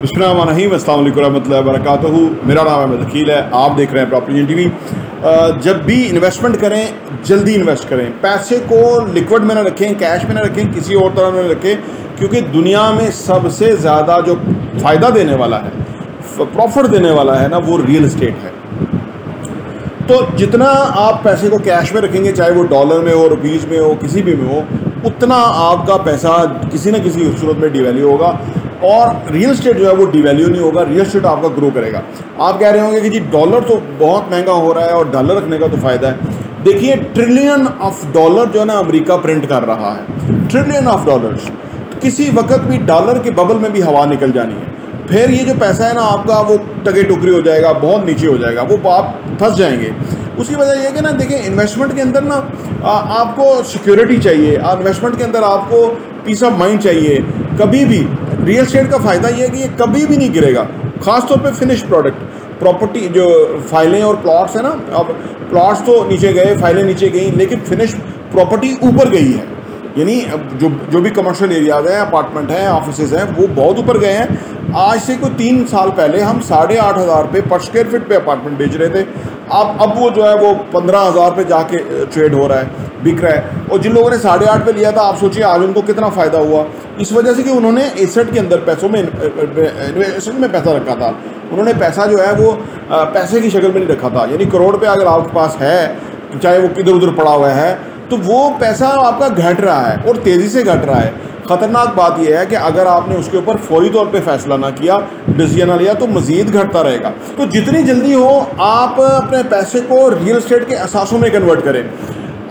बिस्मिल्लाहिर्रहमानिर्रहीम, अस्सलाम वालेकुम रहमतुल्लाहि व बरकातहू। मेरा नाम अहमद अकील है। आप देख रहे हैं प्रॉपर्टी टीवी। जब भी इन्वेस्टमेंट करें जल्दी इन्वेस्ट करें, पैसे को लिक्विड में ना रखें, कैश में ना रखें, किसी और तरह में रखें, क्योंकि दुनिया में सबसे ज़्यादा जो फ़ायदा देने वाला है, प्रॉफिट देने वाला है ना, वो रियल इस्टेट है। तो जितना आप पैसे को कैश में रखेंगे, चाहे वो डॉलर में हो, रुपीज़ में हो, किसी भी में हो, उतना आपका पैसा किसी न किसी सूरत में डिवैल्यू होगा और रियल इस्टेट जो है वो डिवैल्यू नहीं होगा, रियल इस्टेट आपका ग्रो करेगा। आप कह रहे होंगे कि जी डॉलर तो बहुत महंगा हो रहा है और डॉलर रखने का तो फ़ायदा है। देखिए, ट्रिलियन ऑफ डॉलर जो है ना अमेरिका प्रिंट कर रहा है, ट्रिलियन ऑफ डॉलर्स। किसी वक्त भी डॉलर के बबल में भी हवा निकल जानी है, फिर ये जो पैसा है ना आपका वो टके टुकरी हो जाएगा, बहुत नीचे हो जाएगा, वो आप फंस जाएंगे। उसकी वजह यह है कि ना, देखिए, इन्वेस्टमेंट के अंदर ना आपको सिक्योरिटी चाहिए, इन्वेस्टमेंट के अंदर आपको पीस ऑफ माइंड चाहिए। कभी भी रियल एस्टेट का फ़ायदा ये है कि ये कभी भी नहीं गिरेगा, ख़ासतौर पे फिनिश प्रोडक्ट प्रॉपर्टी जो फाइलें और प्लॉट्स हैं ना। अब प्लॉट्स तो नीचे गए, फाइलें नीचे गई, लेकिन फिनिश प्रॉपर्टी ऊपर गई है। यानी जो भी कमर्शियल एरियाज हैं, अपार्टमेंट हैं, ऑफिसेज हैं, वो बहुत ऊपर गए हैं। आज से कोई 3 साल पहले हम 8,500 रुपये पर स्क्वायर फीट पे अपार्टमेंट बेच रहे थे। अब वो जो है वो 15,000 पे जाके ट्रेड हो रहा है, बिक रहा है। और जिन लोगों ने 8,500 पे लिया था, आप सोचिए आज उनको कितना फ़ायदा हुआ, इस वजह से कि उन्होंने एसेट के अंदर पैसों में एसेट में पैसा रखा था। उन्होंने पैसा जो है वो पैसे की शक्ल में नहीं रखा था। यानी करोड़ पे अगर आपके पास है, चाहे वो किधर उधर पड़ा हुआ है, तो वो पैसा आपका घट रहा है और तेज़ी से घट रहा है। ख़तरनाक बात यह है कि अगर आपने उसके ऊपर फौरी तौर पे फैसला ना किया, डिसीजन ना लिया, तो मज़ीद घटता रहेगा। तो जितनी जल्दी हो आप अपने पैसे को रियल एस्टेट के असासों में कन्वर्ट करें।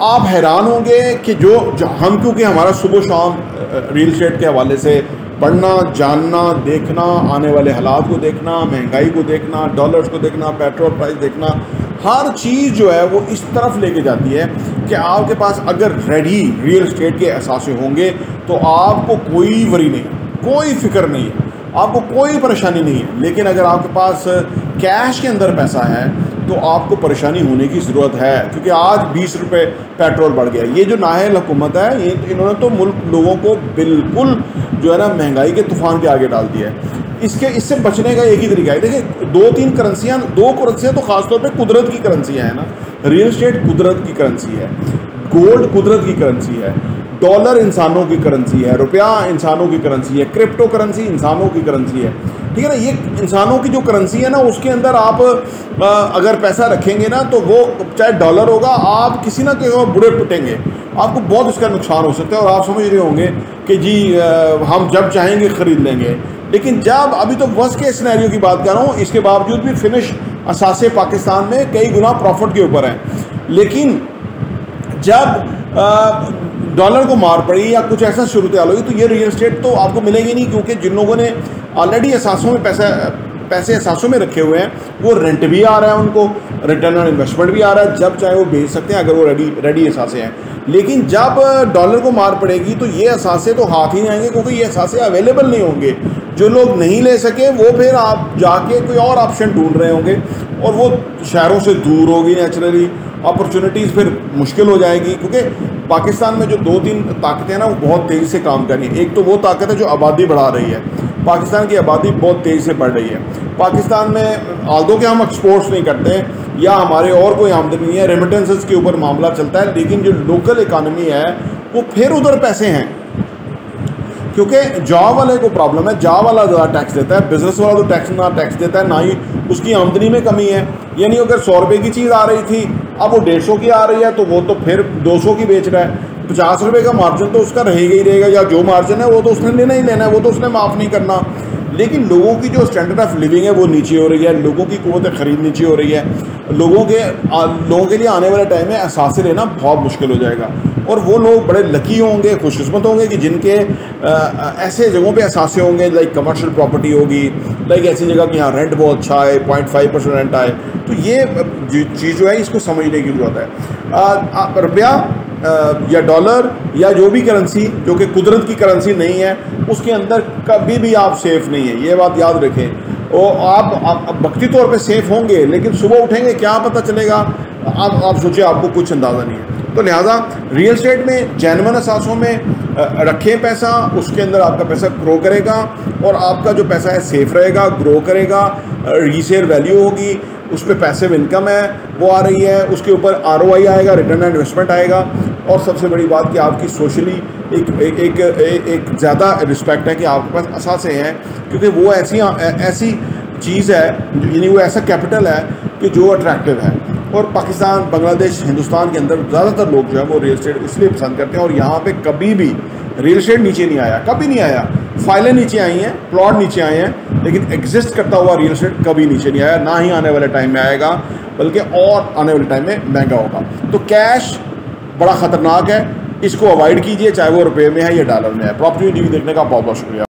आप हैरान होंगे कि जो हम, क्योंकि हमारा सुबह शाम रियल एस्टेट के हवाले से पढ़ना, जानना, देखना, आने वाले हालात को देखना, महंगाई को देखना, डॉलर्स को देखना, पेट्रोल प्राइस देखना, हर चीज़ जो है वो इस तरफ लेके जाती है कि आपके पास अगर रेडी रियल एस्टेट के असासे होंगे तो आपको कोई वरी नहीं, कोई फिक्र नहीं है, आपको कोई परेशानी नहीं है। लेकिन अगर आपके पास कैश के अंदर पैसा है तो आपको परेशानी होने की ज़रूरत है, क्योंकि आज 20 रुपये पेट्रोल बढ़ गया। ये जो नाअहल हुकूमत है, ये इन्होंने तो मुल्क लोगों को बिल्कुल जो है ना महंगाई के तूफ़ान के आगे डाल दिया है। इससे बचने का एक ही तरीका है। देखिए, दो करेंसियाँ तो ख़ासतौर पे कुदरत की करेंसियाँ हैं ना। रियल एस्टेट कुदरत की करेंसी है, गोल्ड कुदरत की करेंसी है, डॉलर इंसानों की करेंसी है, रुपया इंसानों की करेंसी है, क्रिप्टो करेंसी इंसानों की करेंसी है। ठीक है ना। ये इंसानों की जो करेंसी है ना, उसके अंदर आप अगर पैसा रखेंगे ना, तो वो चाहे डॉलर होगा, आप किसी ना किसी बुरे पिटेंगे, आपको बहुत इसका नुकसान हो सकता है। और आप समझ रहे होंगे कि जी हम जब चाहेंगे ख़रीद लेंगे, लेकिन जब अभी तो वर्स्ट केस सिनेरियो की बात कर रहा हूँ, इसके बावजूद भी फिनिश असासे पाकिस्तान में कई गुना प्रॉफिट के ऊपर हैं। लेकिन जब डॉलर को मार पड़ी या कुछ ऐसा सूरत हाल हुई, तो ये रियल एस्टेट तो आपको मिलेगी नहीं, क्योंकि जिन लोगों ने ऑलरेडी असासों में पैसे असासों में रखे हुए हैं, वो रेंट भी आ रहा है, उनको रिटर्न ऑन इन्वेस्टमेंट भी आ रहा है, जब चाहे वो बेच सकते हैं अगर वो रेडी असासे हैं। लेकिन जब डॉलर को मार पड़ेगी तो ये असासे तो हाथ ही नहीं आएंगे, क्योंकि ये असासे अवेलेबल नहीं होंगे। जो लोग नहीं ले सके वो फिर आप जाके कोई और ऑप्शन ढूंढ रहे होंगे, और वो शहरों से दूर होगी, नेचुरली अपॉर्चुनिटीज़ फिर मुश्किल हो जाएगी। क्योंकि पाकिस्तान में जो 2-3 ताकतें हैं ना, वो बहुत तेज़ी से काम कर रही हैं। एक तो वो ताकत है जो आबादी बढ़ा रही है, पाकिस्तान की आबादी बहुत तेज़ी से बढ़ रही है। पाकिस्तान में आल्दो के हम एक्सपोर्ट्स नहीं करते हैं या हमारे और कोई आमदनी नहीं है, रेमिटेंसेस के ऊपर मामला चलता है, लेकिन जो लोकल इकानमी है वो फिर उधर पैसे हैं, क्योंकि जॉब वाले को प्रॉब्लम है, जॉब वाला ज़्यादा टैक्स देता है, बिजनेस वाला तो टैक्स देता है, ना ही उसकी आमदनी में कमी है। यानी अगर 100 रुपये की चीज़ आ रही थी, अब वो 150 की आ रही है, तो वो तो फिर 200 की बेच रहा है। 50 रुपये का मार्जिन तो उसका रहेगा ही रहेगा, या जो मार्जिन है वो तो उसने लेना ही लेना है, वो तो उसने माफ़ नहीं करना। लेकिन लोगों की जो स्टैंडर्ड ऑफ लिविंग है वो नीचे हो रही है, लोगों की क़ुव्वत ख़रीद नीचे हो रही है, लोगों के लिए आने वाले टाइम में असासे लेना बहुत मुश्किल हो जाएगा। और वो लोग बड़े लकी होंगे, खुशकिस्मत होंगे कि जिनके ऐसे जगहों पे असासे होंगे, लाइक कमर्शियल प्रॉपर्टी होगी, लाइक ऐसी जगह कि यहाँ रेंट बहुत अच्छा है, 0.5% रेंट आए। तो ये चीज़ जो है इसको समझने की ज़रूरत है। रुपया या डॉलर या जो भी करेंसी जो कि कुदरत की करेंसी नहीं है, उसके अंदर कभी भी आप सेफ़ नहीं है, ये बात याद रखें। और आप वक्ती तौर पे सेफ़ होंगे, लेकिन सुबह उठेंगे क्या पता चलेगा, आप सोचिए, आपको कुछ अंदाज़ा नहीं है। तो लिहाजा रियल एस्टेट में जेन्युइन असासों में रखें पैसा, उसके अंदर आपका पैसा ग्रो करेगा और आपका जो पैसा है सेफ रहेगा, ग्रो करेगा, रीसेल वैल्यू होगी, उस पर पैसिव इनकम है वो आ रही है, उसके ऊपर ROI आएगा, रिटर्न ऑन इन्वेस्टमेंट आएगा, और सबसे बड़ी बात कि आपकी सोशली एक ज़्यादा रिस्पेक्ट है कि आपके पास असासे हैं, क्योंकि वो ऐसी चीज़ है, यानी वो ऐसा कैपिटल है कि जो अट्रैक्टिव है। और पाकिस्तान, बांग्लादेश, हिंदुस्तान के अंदर ज़्यादातर लोग जो है वो रियल एस्टेट इसलिए पसंद करते हैं, और यहाँ पे कभी भी रियल एस्टेट नीचे नहीं आया, कभी नहीं आया। फाइलें नीचे आई हैं, प्लॉट नीचे आए हैं, लेकिन एग्जिस्ट करता हुआ रियल एस्टेट कभी नीचे नहीं आया, ना ही आने वाले टाइम में आएगा, बल्कि और आने वाले टाइम में महंगा होगा। तो कैश बड़ा ख़तरनाक है, इसको अवॉइड कीजिए, चाहे वो रुपये में है या डॉलर में है। प्रॉपर्टी टीवी देखने का बहुत बहुत शुक्रिया।